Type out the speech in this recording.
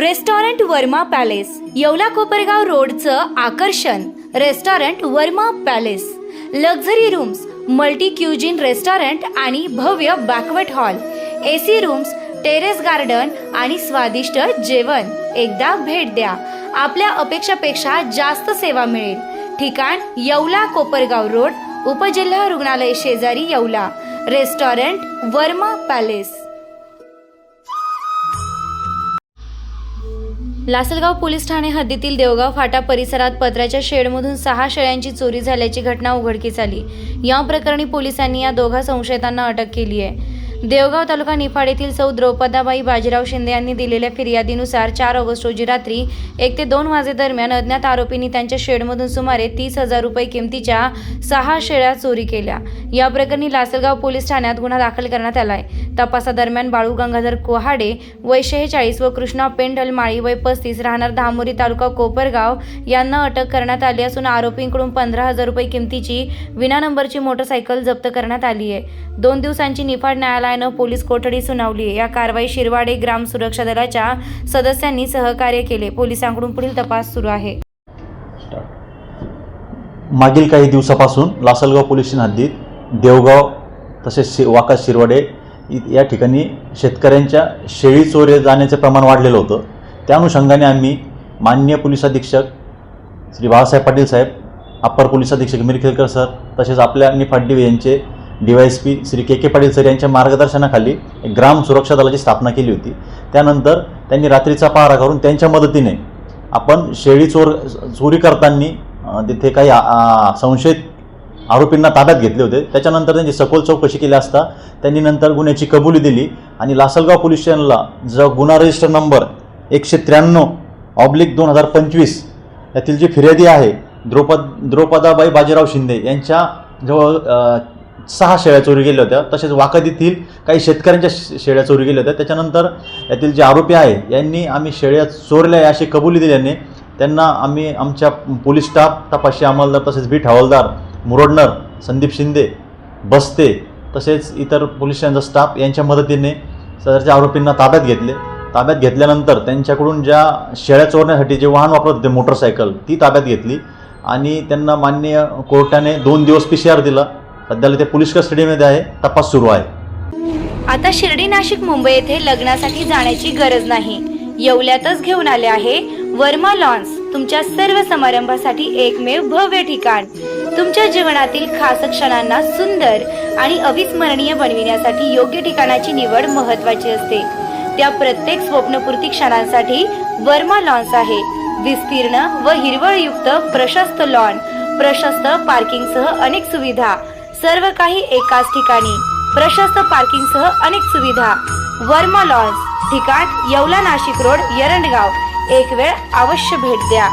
Restaurant Verma palace, Yeola Kopargaon रोडचं आकर्षण restaurant Verma palace. Luxury rooms, multi cuisine restaurant आणि भव्य banquet hall, AC rooms, terrace garden आणि स्वादिष्ट जेवण. एकदा भेट द्या, आपल्या अपेक्षापेक्षा जास्त सेवा मिळेल. ठिकाण येवला कोपरगाव रोड, उपजिल्हा रुग्णालय शेजारी Yeola. Restaurant Verma palace. Lasalgaon police Thane हद्दीतील देवगाव फाटा परिसरात पत्र्याच्या शेडमधून 6 शेळ्यांची चोरी झाल्याची घटना उघडकीस आली. या प्रकरणी पोलिसांनी या दोघा संशयितांना अटक केली आहे. देवगाव तालुका निफाड येथील सौ द्रौपदाबाई बाजीराव शिंदे यांनी दिलेल्या फिर्यादीनुसार 4 ऑगस्ट रोजी रात्री 1 ते 2 वाजेदरम्यान अज्ञात आरोपींनी त्यांच्या शेडमधून सुमारे 30,000 रुपये किमतीच्या 6 शेळ्या चोरी केल्या. या प्रकरणी लासलगाव पोलीस ठाण्यात गुन्हा दाखल करण्यात आलाय. तपासादरम्यान बाळू गंगाधर कोहाडे वय 46 व कृष्णा पेंढल माळी वय 35 राहणार धामोरी तालुका कोपरगाव यांना अटक करण्यात आली असून आरोपींकडून 15,000 रुपये किमतीची विना नंबरची मोटरसायकल जप्त करण्यात आली आहे. 2 दिवसांची निफाड न्यायालयानं पोलीस कोठडी सुनावली आहे. या कारवाई शिरवाडे ग्राम सुरक्षा दलाच्या सदस्यांनी सहकार्य केले. पोलिसांकडून पुढील तपास सुरू आहे. मागील काही दिवसापासून लासलगाव पोलीस स्टेशन हद्दीत देवगाव तसेच वाका शिरवाडे या ठिकाणी शेतकऱ्यांच्या शेळी चोरी जाण्याचे प्रमाण वाढलेलं होतं. त्या अनुषंगाने आम्ही माननीय पोलीस अधीक्षक श्री बाळासाहेब पाटील साहेब, अप्पर पोलीस अधीक्षक मिरखेलकर सर तसेच आपल्या निफाड DV यांचे DYSP श्री के पाटील सर यांच्या मार्गदर्शनाखाली एक ग्राम सुरक्षा दलाची स्थापना केली होती. त्यानंतर त्यांनी रात्रीचा पहारा करून त्यांच्या मदतीने आपण शेळी चोरी करताना तिथे काही संशयित आरोपींना ताब्यात घेतले होते. त्याच्यानंतर त्यांची सखोल चौकशी केली असता त्यांनी नंतर गुन्ह्याची कबुली दिली आणि लासलगाव पोलीस स्टेशनला जो गुन्हा रजिस्टर नंबर 193/2025 यातील जी फिर्यादी आहे द्रौपदाबाई बाजीराव शिंदे यांच्या जवळ 6 शेळ्या चोरी गेल्या होत्या. तसेच वाकद येथील काही शेतकऱ्यांच्या शेळ्या चोरी गेल्या होत्या. त्याच्यानंतर यातील जे आरोपी आहे यांनी आम्ही शेळ्या चोरल्या अशी कबुली दिल्याने त्यांना आम्ही आमच्या पोलीस स्टाफ, तपासी अंमलदार तसेच बीट हवालदार मुरडनर, संदीप शिंदे, बस्ते तसेच इतर पोलिसांचा स्टाफ यांच्या मदतीने सदरच्या आरोपींना ताब्यात घेतले. ताब्यात घेतल्यानंतर त्यांच्याकडून ज्या शेळ्या चोरण्यासाठी जे वाहन वापरत होते मोटरसायकल ती ताब्यात घेतली आणि त्यांना माननीय कोर्टाने 2 दिवस PCR दिला. सध्याला ते पोलीस कस्टडीमध्ये आहे. तपास सुरू आहे. आता शिर्डी, नाशिक, मुंबई येथे लग्नासाठी जाण्याची गरज नाही. येवल्यातच घेऊन आले आहे वर्मा लॉन्स. तुमच्या सर्व समारंभासाठी एकमेव भव्य ठिकाण. तुमच्या जीवनातील खास क्षणांना सुंदर आणि अविस्मरणीय बनविण्यासाठी योग्य ठिकाणाची निवड महत्त्वाची असते. त्या प्रत्येक स्वप्नपूर्ती क्षणांसाठी वर्मा लॉन्स आहे. विस्तीर्ण व हिरवळयुक्त प्रशस्त लॉन, प्रशस्त पार्किंगसह अनेक सुविधा, सर्व काही एकाच ठिकाणी. प्रशस्त पार्किंगसह अनेक सुविधा. वर्मा लॉन्स. ठिकाण येवला नाशिक रोड, यरंडगाव. एक वेळ अवश्य भेट द्या.